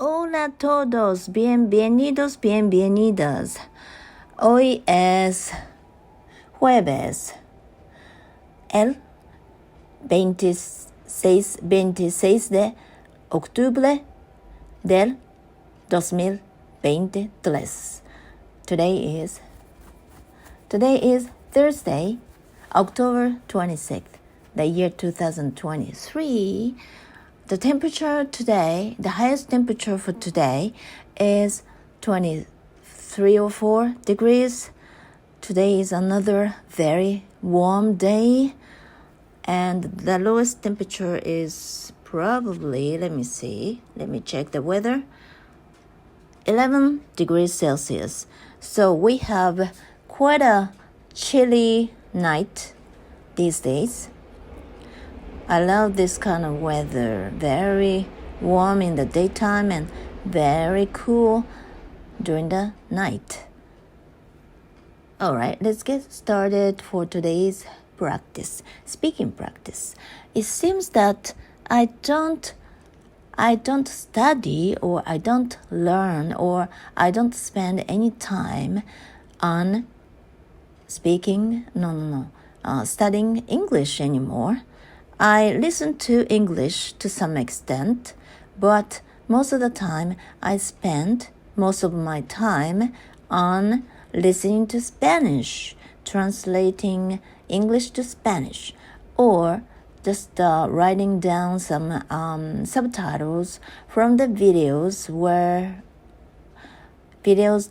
Hola a todos, bienvenidos, bienvenidas. Hoy es jueves, el 26 de octubre del 2023. Today is Thursday, October 26th, the year 2023. The temperature today, the highest temperature for today is 23 or 4 degrees. Today is another very warm day. And the lowest temperature is probably, let me check the weather, 11 degrees Celsius. So we have quite a chilly night these days. I love this kind of weather, very warm in the daytime and very cool during the night. All right, let's get started for today's speaking practice. It seems that I don't study or I don't learn or I don't spend any time on studying English anymore. I listen to English to some extent, but most of the time I spend most of my time on listening to Spanish, translating English to Spanish, or just writing down some subtitles from the videos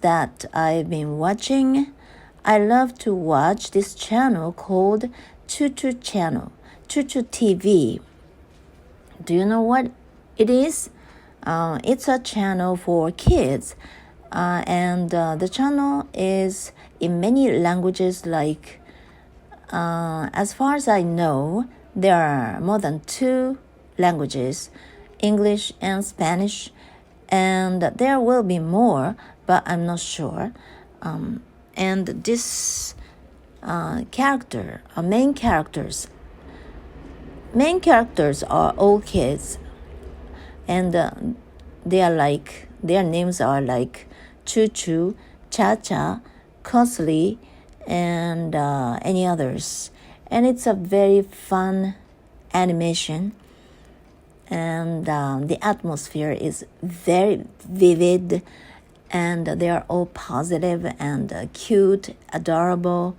that I've been watching. I love to watch this channel called Chuchu TV. Do you know what it is? It's a channel for kids, and the channel is in many languages. Like, as far as I know, there are more than 2 languages, English and Spanish, and there will be more, but I'm not sure. And this main characters are all kids, and their names are like Choo-Choo, Cha-Cha, Cosley, and any others. And it's a very fun animation, and the atmosphere is very vivid, and they are all positive and cute, adorable.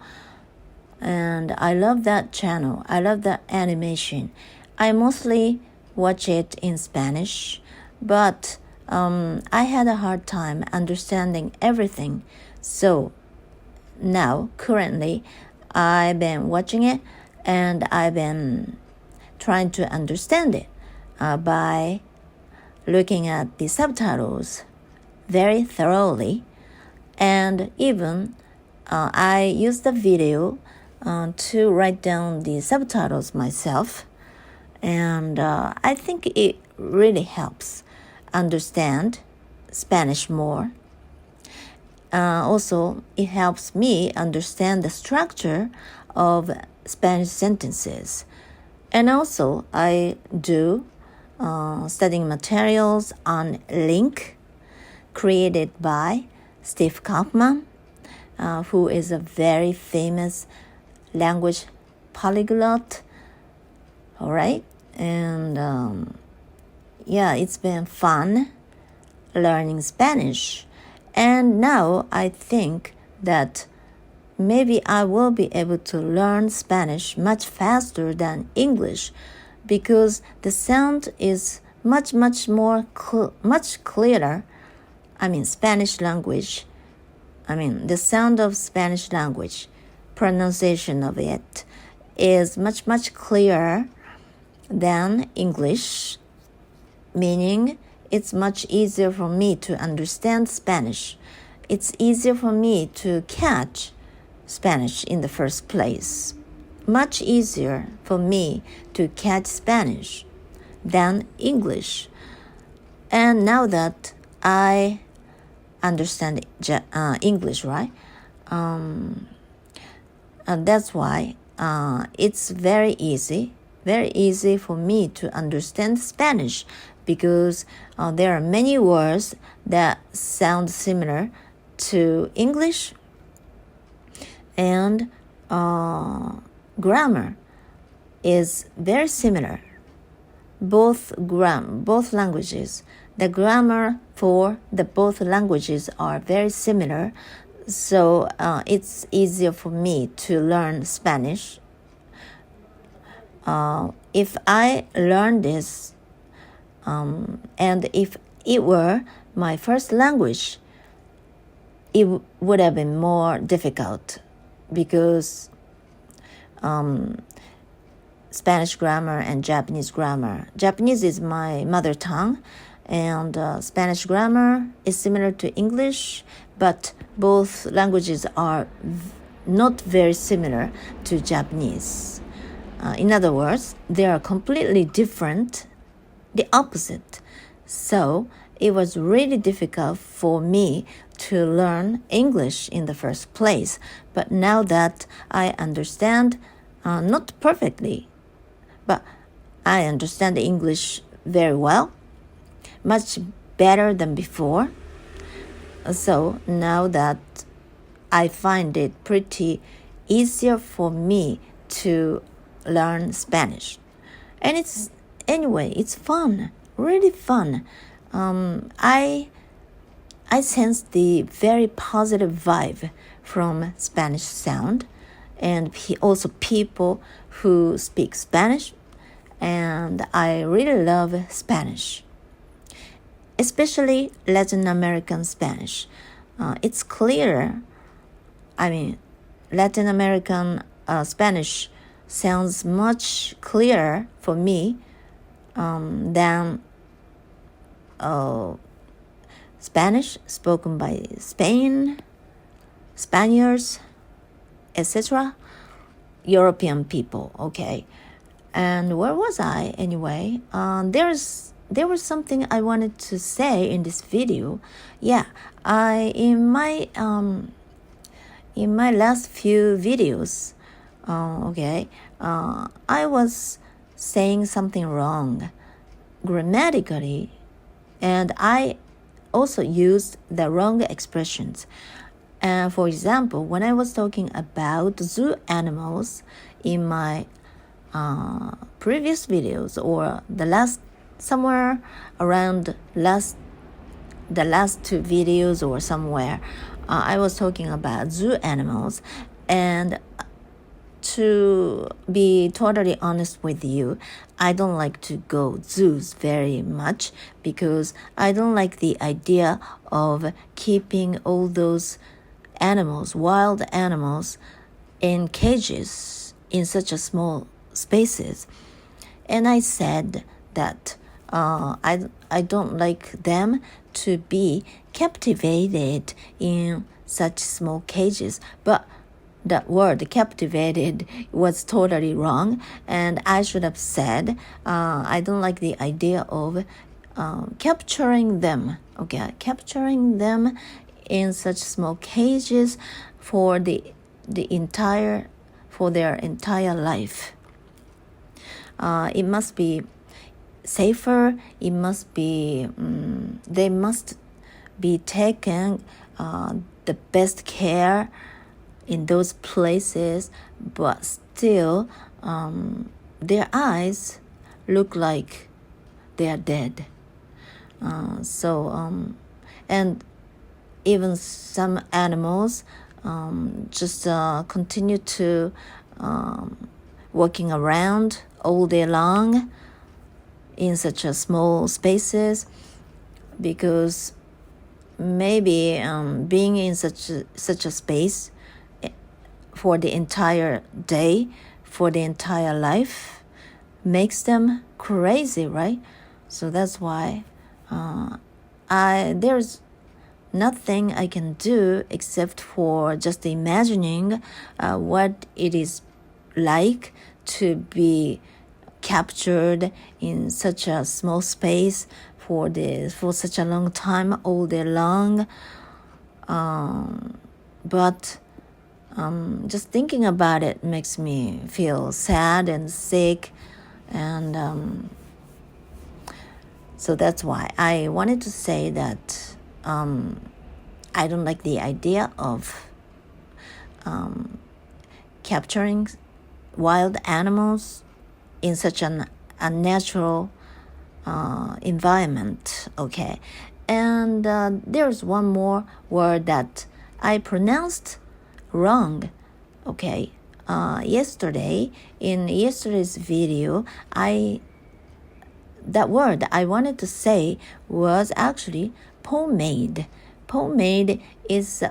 And I love that channel. I love that animation. I mostly watch it in Spanish, but I had a hard time understanding everything. So now, currently, I've been watching it and I've been trying to understand it by looking at the subtitles very thoroughly. And even I use the video to write down the subtitles myself, and I think it really helps understand Spanish more. Also, it helps me understand the structure of Spanish sentences. And also, I do studying materials on link created by Steve Kaufman, who is a very famous language polyglot. All right, and it's been fun learning Spanish, and now I think that maybe I will be able to learn Spanish much faster than English, because the sound is much clearer. Spanish language. The sound of Spanish language, pronunciation of it is much clearer than English, meaning it's much easier for me to understand Spanish. It's easier for me to catch Spanish in the first place. Much easier for me to catch Spanish than English. And now that I understand English, right? And that's why it's very easy for me to understand Spanish because there are many words that sound similar to English, and grammar is very similar. Both languages, the grammar for the both languages are very similar, so it's easier for me to learn Spanish. If I learn this, and if it were my first language, it would have been more difficult because Spanish grammar and Japanese grammar. Japanese is my mother tongue, and Spanish grammar is similar to English, but both languages are not very similar to Japanese. In other words, they are completely different, the opposite. So it was really difficult for me to learn English in the first place. But now that I understand, not perfectly, but I understand English very well, much better than before. So now that I find it pretty easier for me to learn Spanish. And it's fun, really fun. I sense the very positive vibe from Spanish sound, and also people who speak Spanish, and I really love Spanish, especially Latin American Spanish. It's clearer. Latin American Spanish sounds much clearer for me than Spanish spoken by Spain, Spaniards, etc., European people. Okay, and where was I anyway? There was something I wanted to say in this video. Yeah, in my last few videos, I was saying something wrong grammatically, and I also used the wrong expressions. For example, when I was talking about zoo animals in my previous videos, or somewhere around the last two videos or somewhere, I was talking about zoo animals. And to be totally honest with you, I don't like to go zoos very much because I don't like the idea of keeping all those animals, wild animals, in cages in such a small spaces. And I said that I don't like them to be captivated in such small cages. But that word captivated was totally wrong, and I should have said I don't like the idea of capturing them in such small cages for their entire life. It must be safer. It must be they must be taken the best care in those places, but still their eyes look like they are dead. And even some animals just continue to walking around all day long in such a small spaces, because maybe being in such a space for the entire day, for the entire life, makes them crazy, right? So that's why there's nothing I can do except for just imagining what it is like to be captured in such a small space for such a long time, all day long. But just thinking about it makes me feel sad and sick, and So that's why I wanted to say that I don't like the idea of capturing wild animals in such an unnatural environment. Okay, and there's one more word that I pronounced wrong. Okay, in yesterday's video, that word I wanted to say was actually pomade. Pomade is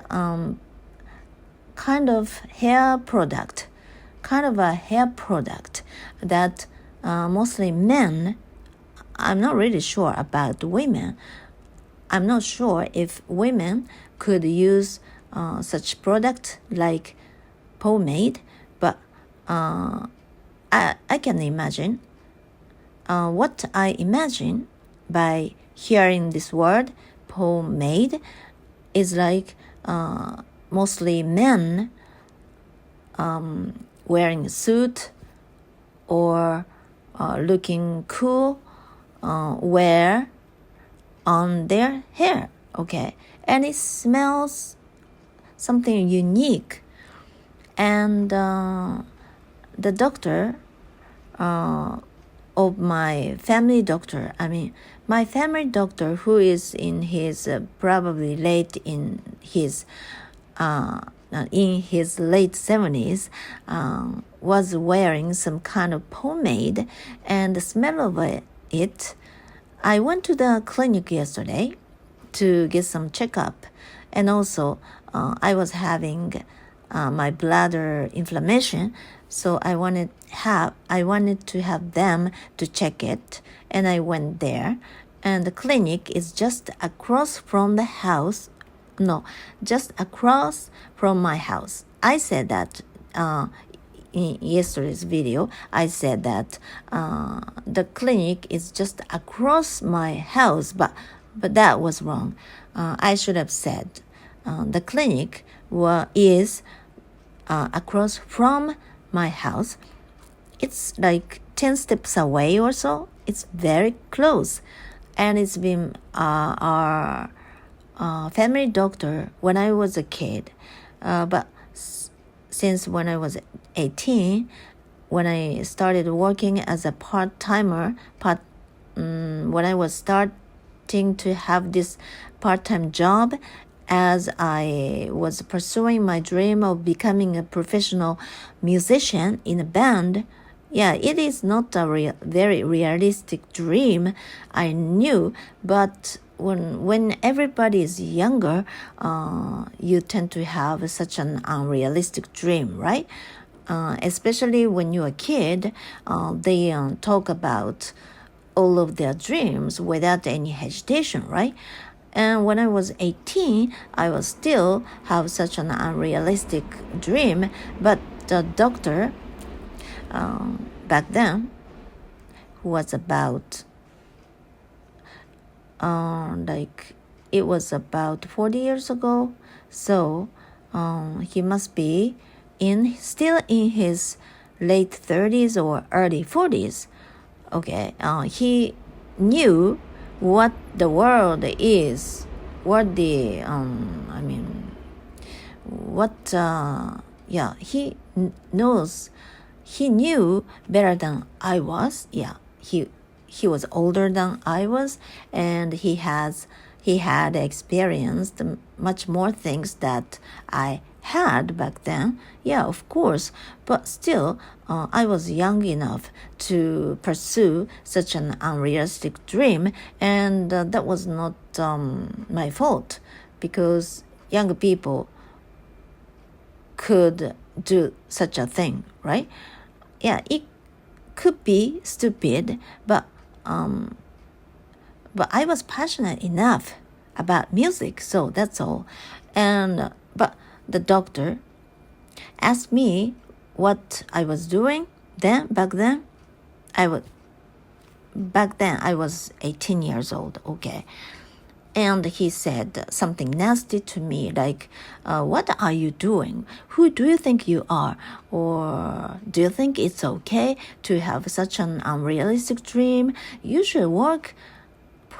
kind of a hair product that mostly men. I'm not really sure about women. I'm not sure if women could use such product like pomade, but I can imagine. What I imagine by hearing this word, pomade, is like mostly men wearing a suit or looking cool wear on their hair, okay? And it smells something unique. And the doctor of my family doctor, who is in his probably late in his late 70s, was wearing some kind of pomade, and the smell of it. I went to the clinic yesterday to get some checkup, and also I was having my bladder inflammation, so I wanted to have them to check it, and I went there, and the clinic is just across from the house. No, just across from my house. I said that in yesterday's video. I said that the clinic is just across my house, but that was wrong. I should have said the clinic is across from my house. It's like 10 steps away or so. It's very close, and it's been our family doctor when I was a kid, but since when I was 18, when I started working as a part-timer, when I was starting to have this part-time job, as I was pursuing my dream of becoming a professional musician in a band. Yeah, it is not a very realistic dream, I knew, but when everybody is younger, you tend to have such an unrealistic dream, right? Especially when you're a kid, they talk about all of their dreams without any hesitation, right? And when I was 18, I was still have such an unrealistic dream, but the doctor back then, who was about it was about 40 years ago, so he must be still in his late 30s or early 40s. Okay, he knew what the world is, what the he knows. He knew better than I was. Yeah, he was older than I was, and he had experienced much more things that I had back then. Yeah, of course, but still, I was young enough to pursue such an unrealistic dream, and that was not my fault, because young people could do such a thing, right? Yeah, it could be stupid, but I was passionate enough about music, so that's all. And but the doctor asked me what I was doing back then. I was 18 years old, okay. And he said something nasty to me, like, what are you doing? Who do you think you are? Or do you think it's okay to have such an unrealistic dream? You should work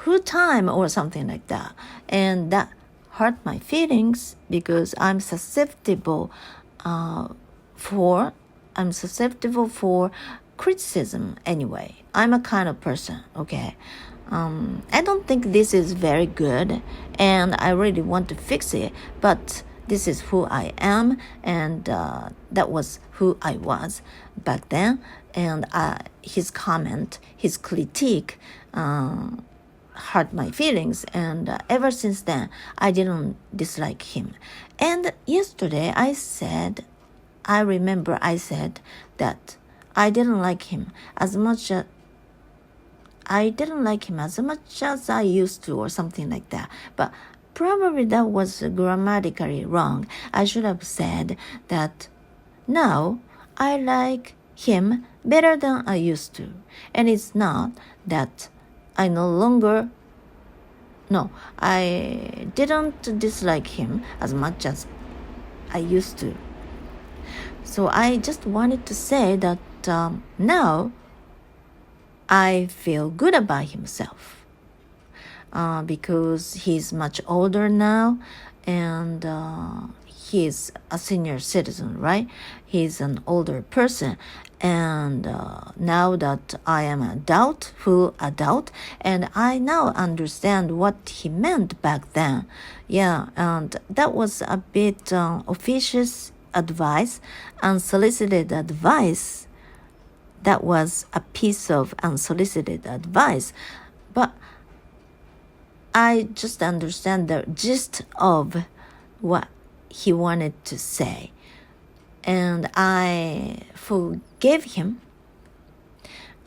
who time or something like that. And that hurt my feelings because I'm susceptible for criticism anyway. I'm a kind of person, okay? I don't think this is very good, and I really want to fix it, but this is who I am, and that was who I was back then. And his comment, his critique, hurt my feelings, and ever since then, I didn't dislike him. And yesterday, I remember I said that I didn't like him as much as I used to, or something like that. But probably that was grammatically wrong. I should have said that now I like him better than I used to. And it's not that I didn't dislike him as much as I used to. So I just wanted to say that now I feel good about himself because he's much older now, and he's a senior citizen, right? He's an older person. And now that I am full adult, and I now understand what he meant back then. Yeah, and that was a bit officious advice, unsolicited advice. That was a piece of unsolicited advice. But I just understand the gist of what he wanted to say. And I forgave him.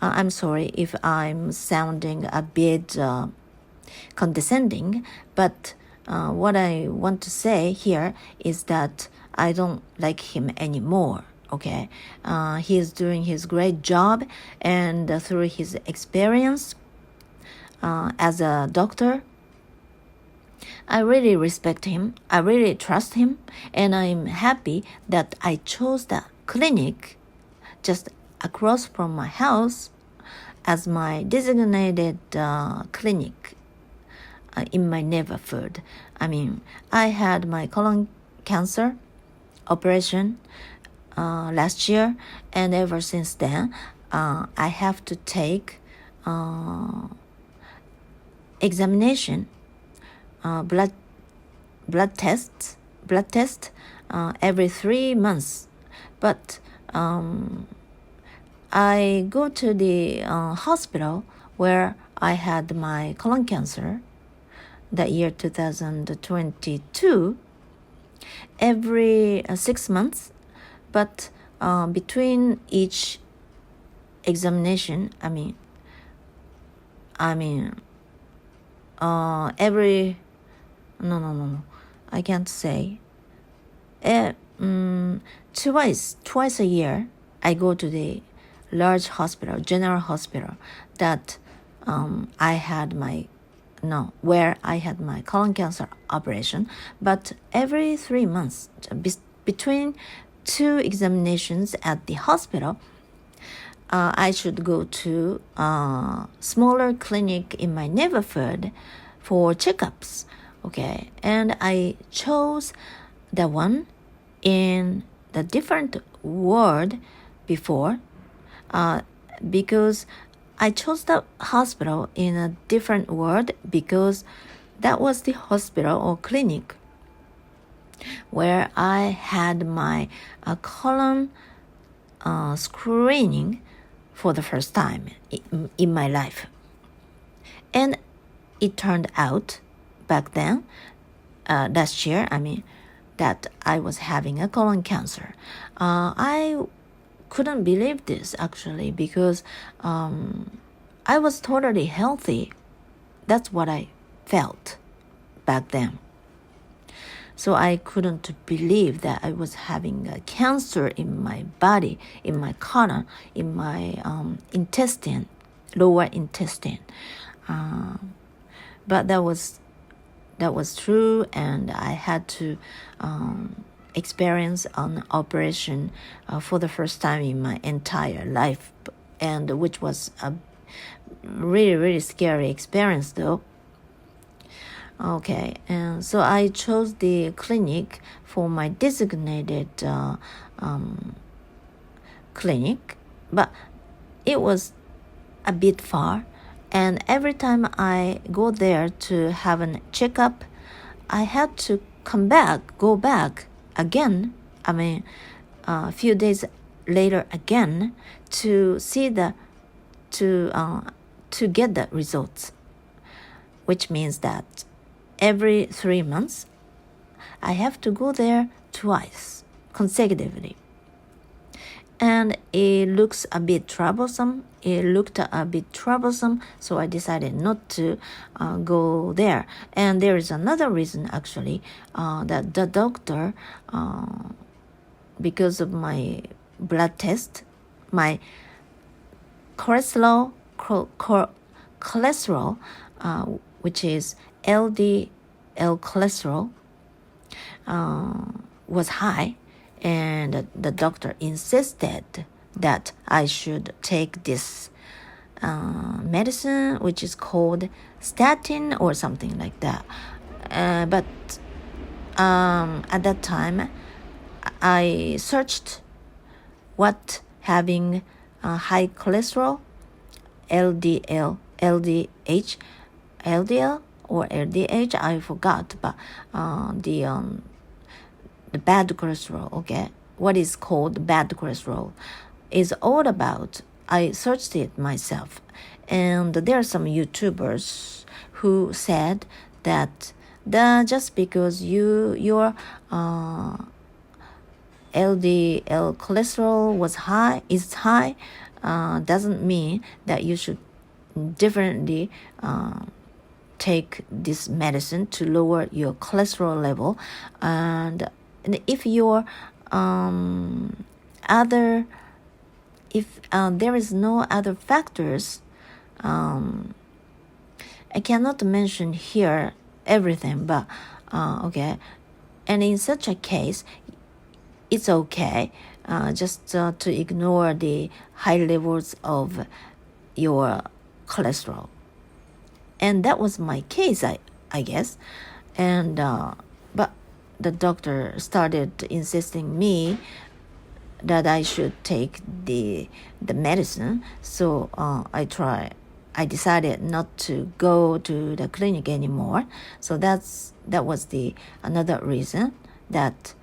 I'm sorry if I'm sounding a bit condescending, but what I want to say here is that I don't like him anymore. Okay, he is doing his great job, and through his experience as a doctor, I really respect him, I really trust him, and I'm happy that I chose the clinic just across from my house as my designated clinic in my neighborhood. I mean, I had my colon cancer operation last year, and ever since then, I have to take examination, blood test every 3 months. But I go to the hospital where I had my colon cancer that year 2022 every 6 months. But between each examination, I can't say. Twice a year, I go to the large hospital, general hospital, that where I had my colon cancer operation. But every 3 months, between 2 examinations at the hospital, I should go to a smaller clinic in my neighborhood for checkups. Okay, and I chose the one in the different ward before, because I chose the hospital in a different ward because that was the hospital or clinic where I had my colon screening for the first time in my life. And it turned out back then, last year, that I was having a colon cancer. I couldn't believe this actually because I was totally healthy. That's what I felt back then. So I couldn't believe that I was having a cancer in my body, in my colon, in my intestine, lower intestine. But that was true, and I had to experience an operation for the first time in my entire life, and which was a Really, really scary experience though. Okay, and so I chose the clinic for my designated clinic, but it was a bit far, and every time I go there to have a checkup, I had to go back again. A few days later again to see to get the results, which means that every 3 months I have to go there twice consecutively. And it looked a bit troublesome, so I decided not to go there. And there is another reason actually, that the doctor, because of my blood test, my cholesterol, which is LDL cholesterol, was high, and the doctor insisted that I should take this medicine, which is called statin or something like that. But at that time, I searched what having high cholesterol, LDL, LDH, LDL or LDH, I forgot, but the bad cholesterol, okay, what is called bad cholesterol is all about. I searched it myself, and there are some YouTubers who said that just because your LDL cholesterol is high, doesn't mean that you should differently take this medicine to lower your cholesterol level. And if your there is no other factors, I cannot mention here everything, but okay. And in such a case, it's okay just to ignore the high levels of your cholesterol. And that was my case, I guess. And but the doctor started insisting me that I should take the medicine. So I decided not to go to the clinic anymore. So that was the another reason that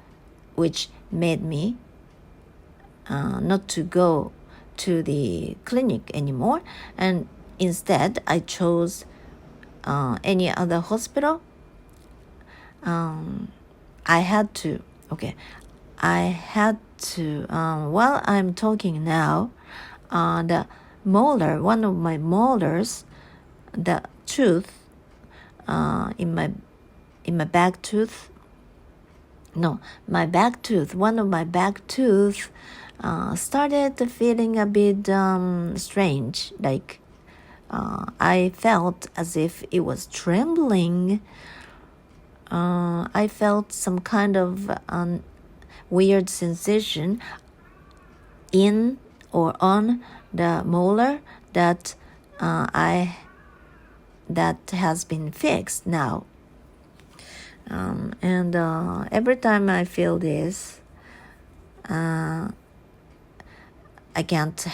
which made me not to go to the clinic anymore, and instead I chose any other hospital. I had to while I'm talking now, the molar, one of my molars, the tooth in my back tooth, one of my back tooth started feeling a bit strange, like I felt as if it was trembling. I felt some kind of weird sensation in or on the molar that that has been fixed now. And every time I feel this, I can't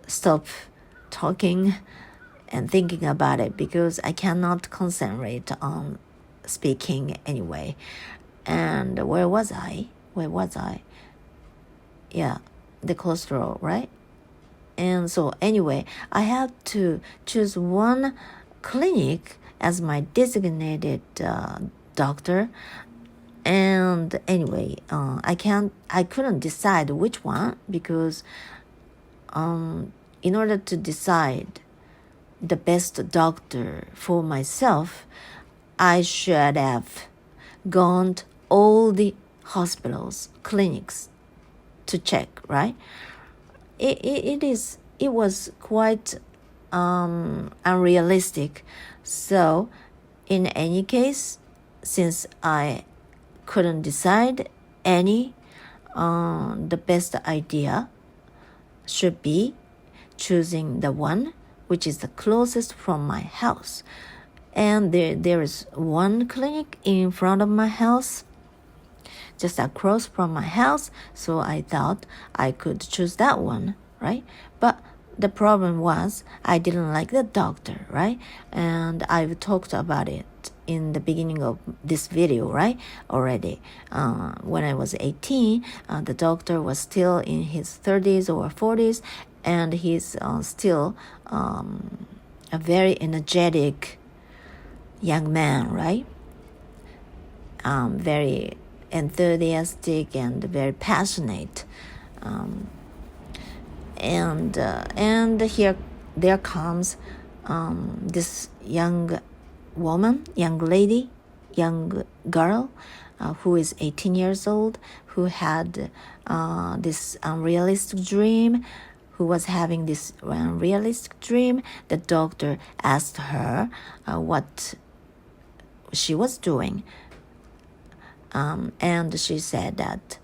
stop talking and thinking about it, because I cannot concentrate on speaking anyway. And where was I? Yeah, the cholesterol, right? And so anyway, I had to choose one clinic as my designated doctor. And anyway, I couldn't decide which one, because in order to decide the best doctor for myself, I should have gone to all the hospitals, clinics to check, right? It was quite unrealistic. So in any case, since I couldn't decide any, the best idea should be choosing the one which is the closest from my house. And there is one clinic in front of my house, just across from my house, so I thought I could choose that one, right? But the problem was I didn't like the doctor, right? And I've talked about it in the beginning of this video, right? Already. When I was 18, the doctor was still in his 30s or 40s, and he's still a very energetic young man, right? Very enthusiastic and very passionate. And here there comes this young woman, young lady, young girl who is 18 years old, who had this unrealistic dream, who was having this unrealistic dream. The doctor asked her what she was doing. And she said that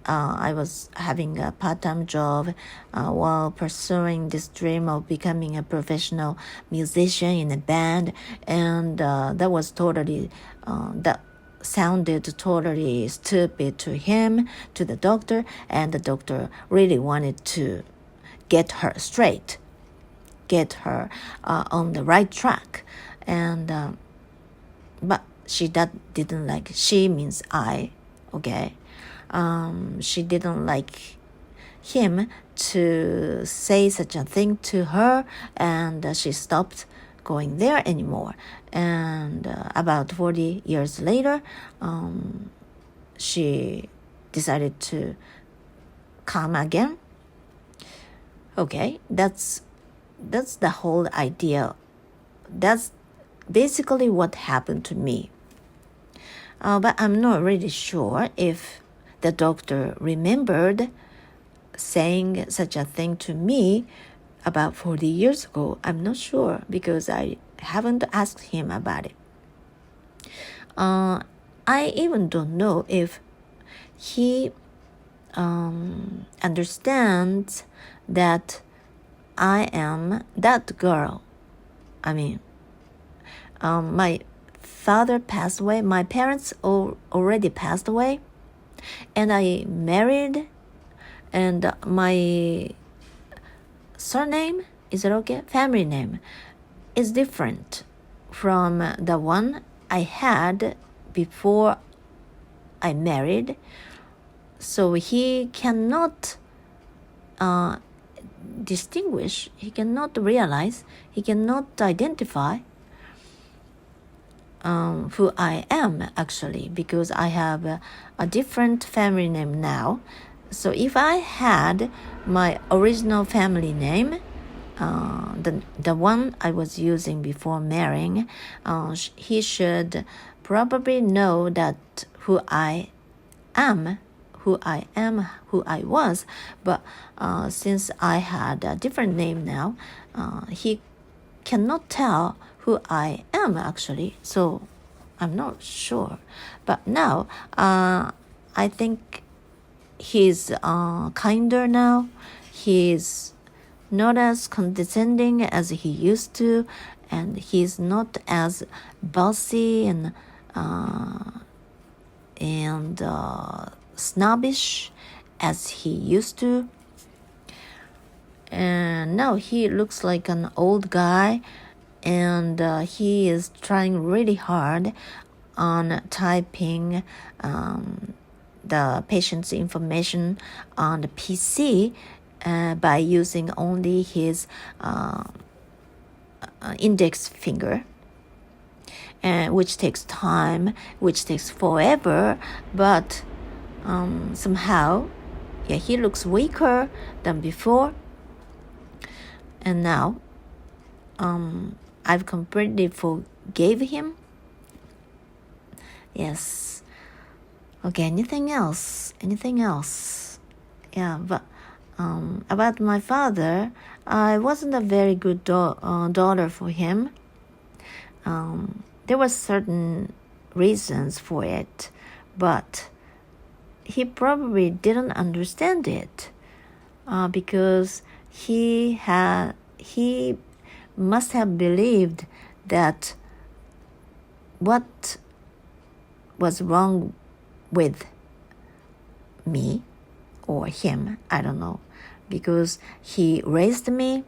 I was having a part-time job while pursuing this dream of becoming a professional musician in a band, and that was totally that sounded totally stupid to him, to the doctor, and the doctor really wanted to get her straight, get her on the right track, and but she didn't like, she means I, okay? She didn't like him to say such a thing to her, and she stopped going there anymore. And about 40 years later, she decided to come again. Okay, that's the whole idea. That's basically what happened to me. But I'm not really sure if the doctor remembered saying such a thing to me about 40 years ago. I'm not sure because I haven't asked him about it. I even don't know if he understands that I am that girl. I mean, my father passed away. My parents already passed away, and I married, and my surname, is it okay? Family name is different from the one I had before I married. So he cannot distinguish, he cannot realize, he cannot identify who I am actually, because I have a different family name now. So if I had my original family name, the one I was using before marrying, he should probably know that who I am, who I was. But since I had a different name now, he cannot tell who I am actually. So I'm not sure. But now I think he's kinder now. He's not as condescending as he used to, and he's not as bossy and snobbish as he used to. And now he looks like an old guy, and he is trying really hard on typing the patient's information on the PC by using only his index finger, which takes time, which takes forever, but somehow, yeah, he looks weaker than before. And now, I've completely forgave him. Yes. Okay, anything else? Yeah, but about my father, I wasn't a very good daughter for him. There were certain reasons for it, but he probably didn't understand it because he must have believed that what was wrong with me or him, I don't know, because he raised me,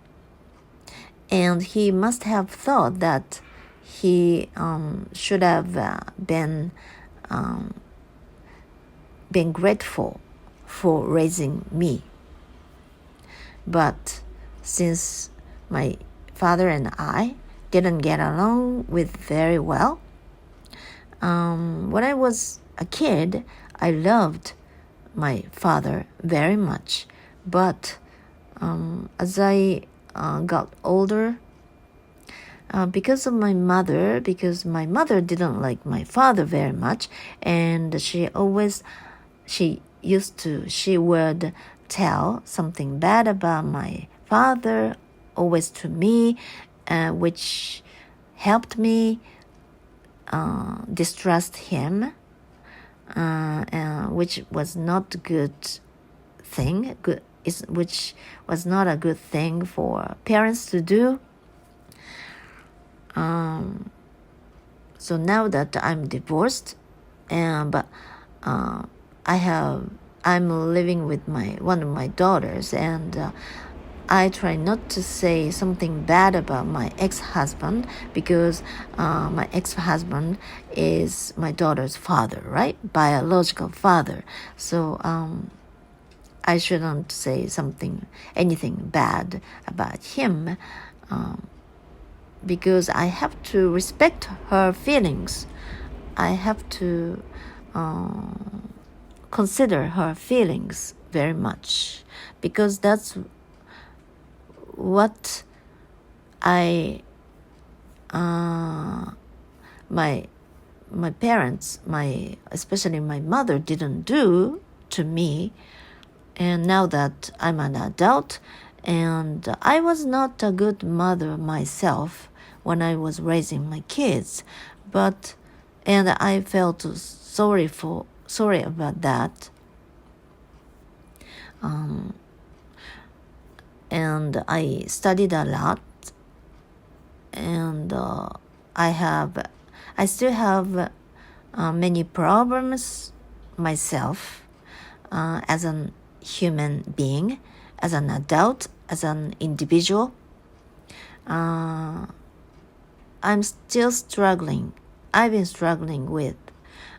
and he must have thought that he should have been grateful for raising me. But since my father and I didn't get along with very well, when I was a kid, I loved my father very much. But as I got older, because my mother didn't like my father very much, and she would tell something bad about my father always to me, which helped me distrust him, which was not a good thing, which was not a good thing for parents to do. So now that I'm divorced, but I'm living with one of my daughters, and I try not to say something bad about my ex-husband, because my ex-husband is my daughter's father, right? Biological father. So I shouldn't say anything bad about him, because I have to respect her feelings. I have to consider her feelings very much, because that's what my parents, especially my mother, didn't do to me. And now that I'm an adult, and I was not a good mother myself when I was raising my kids, and I felt sorry about that. And I studied a lot, and I still have many problems myself, as an human being, as an adult, as an individual. I'm still struggling. I've been struggling with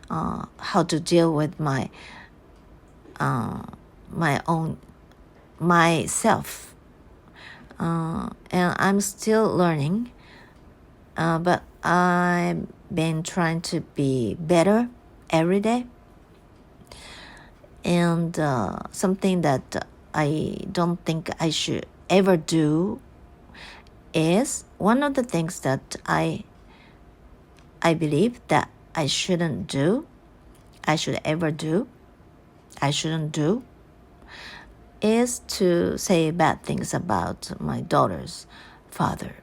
how to deal with myself, and I'm still learning, but I've been trying to be better every day. And something that I don't think I should ever do is one of the things that I believe that I shouldn't do is to say bad things about my daughter's father.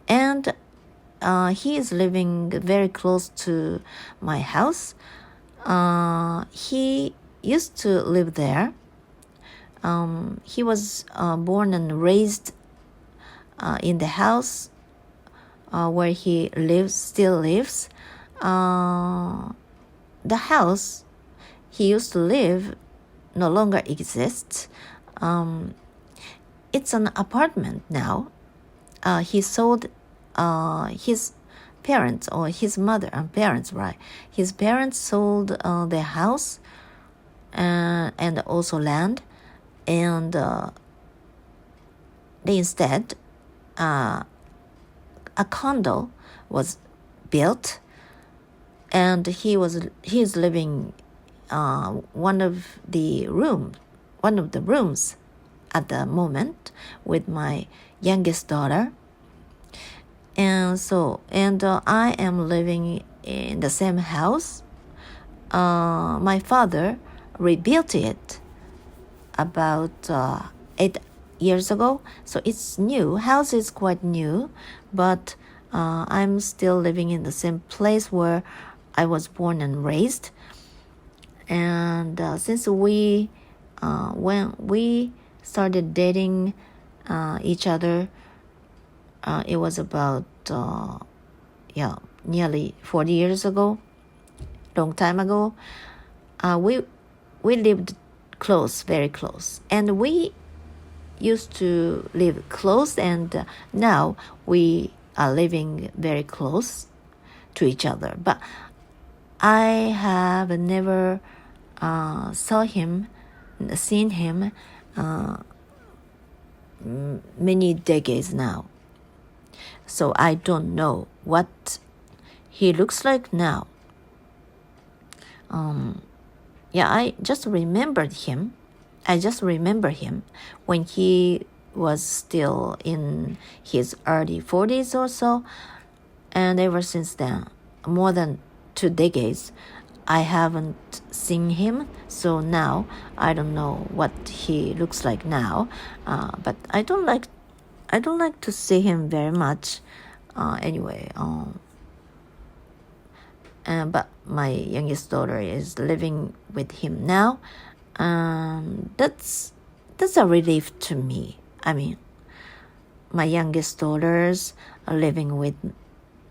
And he is living very close to my house. He used to live there. He was born and raised in the house where he still lives. The house he used to live no longer exists. It's an apartment now. He sold his parents, or his mother and parents, right? His parents sold their house and also land, and they instead a condo was built, and he is living one of the rooms at the moment with my youngest daughter. And I am living in the same house. My father rebuilt it about 8 years ago, so it's new. House is quite new, but I'm still living in the same place where I was born and raised. And since when we started dating each other, it was about nearly 40 years ago, long time ago. We lived close, very close, and we used to live close, and now we are living very close to each other. But I have never seen him many decades now. So I don't know what he looks like now. I just remembered him. I just remember him when he was still in his early 40s or so. And ever since then, more than 2 decades, I haven't seen him. So now I don't know what he looks like now. But I don't like to see him very much. Anyway. But my youngest daughter is living with him now. That's a relief to me. I mean, my youngest daughters are living with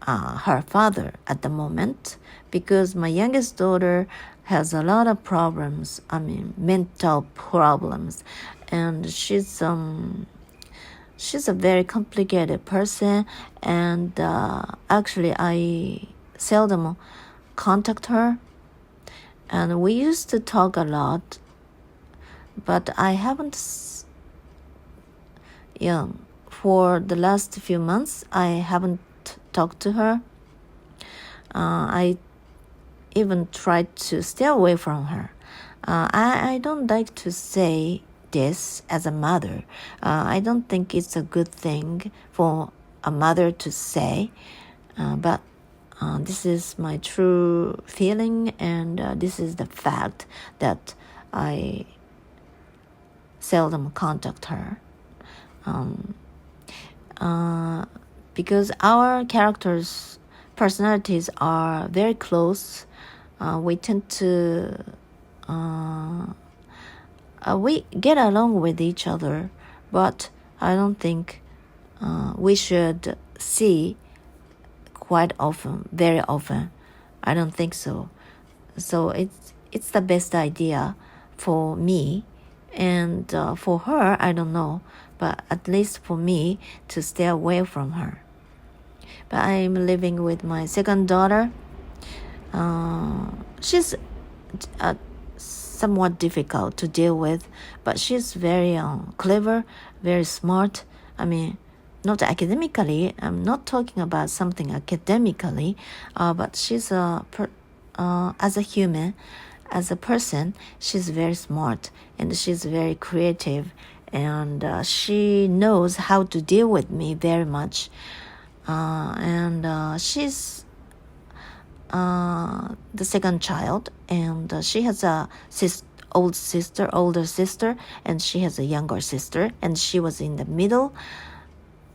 her father at the moment, because my youngest daughter has a lot of problems. I mean, mental problems, and she's a very complicated person. And actually, I seldom contact her, and we used to talk a lot, but I haven't. For the last few months, I haven't talked to her. I even tried to stay away from her. I don't like to say this as a mother. I don't think it's a good thing for a mother to say, but this is my true feeling, and this is the fact that I seldom contact her. Because our characters' personalities are very close, we tend to we get along with each other, but I don't think we should see quite often, very often. I don't think so. So it's the best idea for me, and for her, I don't know, but at least for me, to stay away from her. But I'm living with my second daughter. She's somewhat difficult to deal with, but she's very clever, very smart. I mean, not academically. I'm not talking about something academically, but she's as a human, as a person, she's very smart, and she's very creative, and she knows how to deal with me very much. And she's the second child, and she has a older sister, and she has a younger sister, and she was in the middle,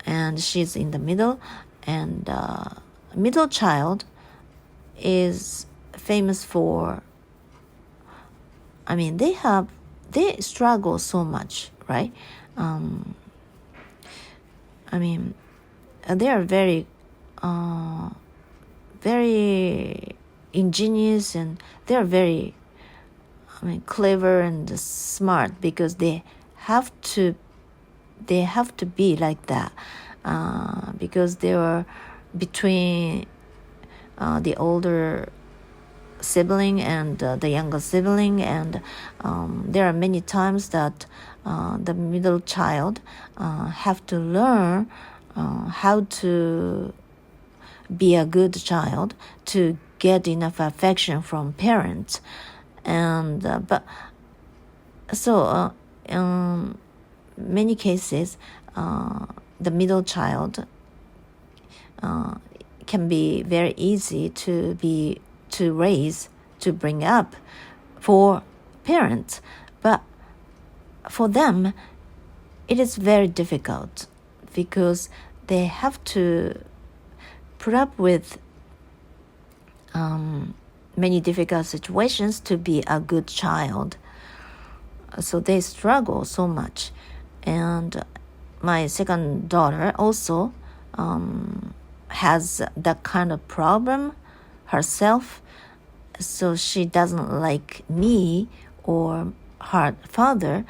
and she's in the middle, and middle child is famous for, I mean, they struggle so much, right? I mean, they are very very ingenious, and they are very, I mean, clever and smart, because they have to be like that, because they are between the older sibling and the younger sibling, and there are many times that the middle child have to learn how to be a good child, to get enough affection from parents. And but so in many cases, the middle child can be very easy to raise, to bring up for parents, but for them it is very difficult, because they have to put up with many difficult situations to be a good child. So they struggle so much. And my second daughter also has that kind of problem herself, so she doesn't like me or her father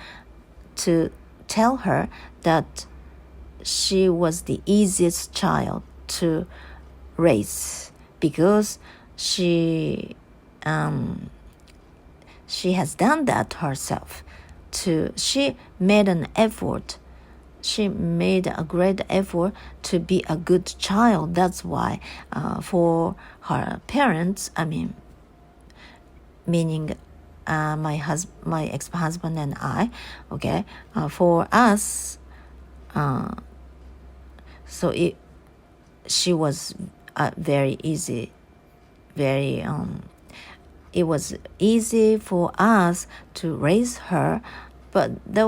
to tell her that she was the easiest child to raise, because she has done that herself. She made an effort. She made a great effort to be a good child. That's why for her parents, meaning my ex-husband and I, okay, for us, she was very easy, it was easy for us to raise her, but that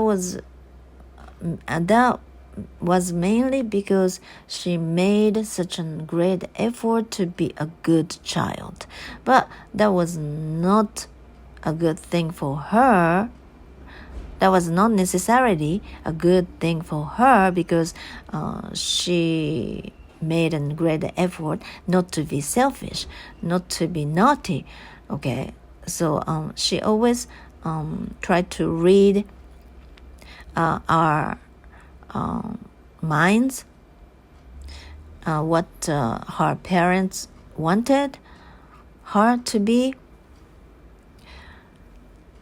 was mainly because she made such a great effort to be a good child. But that was not a good thing for her. That was not necessarily a good thing for her, because she made a great effort not to be selfish, not to be naughty. Okay, so she always tried to read our minds, what her parents wanted her to be.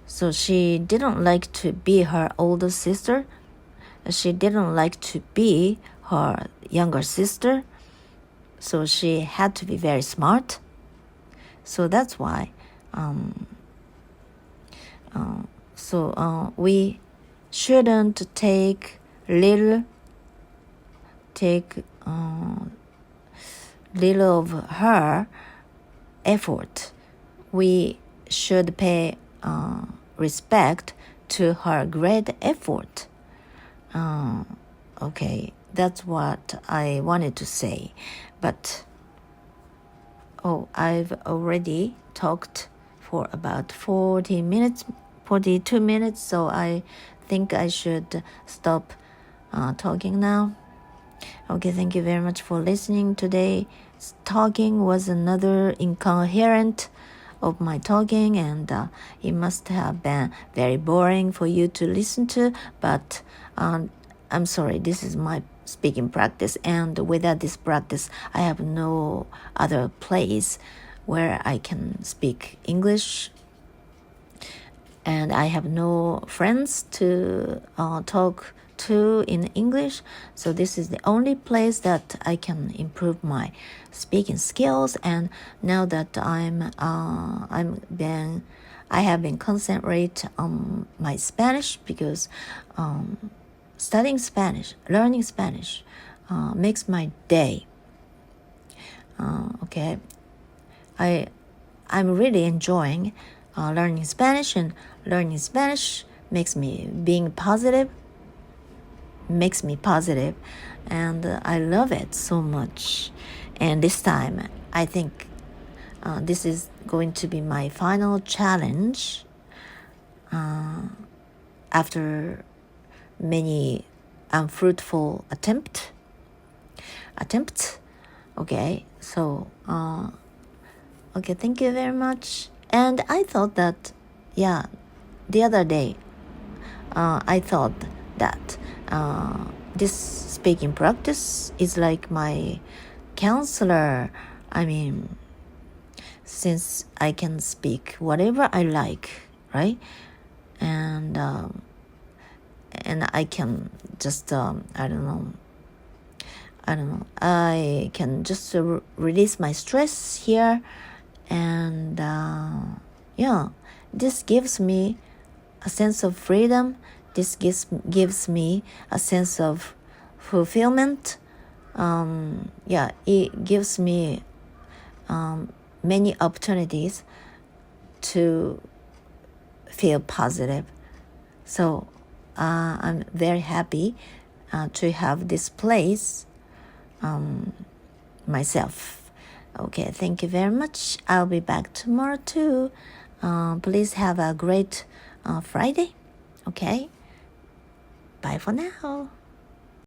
So she didn't like to be her older sister. She didn't like to be her younger sister. So she had to be very smart. So that's why. We shouldn't take little of her effort. We should pay respect to her great effort. Okay, that's what I wanted to say. But I've already talked for about 42 minutes, so I think I should stop talking now. Okay, thank you very much for listening. Today's talking was another incoherent of my talking, and it must have been very boring for you to listen to, but I'm sorry, this is my speaking practice, and without this practice I have no other place where I can speak English, and I have no friends to talk to in English, so this is the only place that I can improve my speaking skills. And now that I have been concentrate on my Spanish, because studying Spanish, learning Spanish makes my day. Okay, I'm really enjoying learning Spanish, and learning Spanish makes me positive, and I love it so much. And this time I think this is going to be my final challenge after many unfruitful attempts. Okay, so okay, thank you very much. And I thought that the other day I thought that this speaking practice is like my counselor. Since I can speak whatever I like, right? And I can just I can just release my stress here, and this gives me a sense of freedom. This gives me a sense of fulfillment. It gives me many opportunities to feel positive. So I'm very happy to have this place myself. Okay, thank you very much. I'll be back tomorrow too. Please have a great Friday. Okay, bye for now.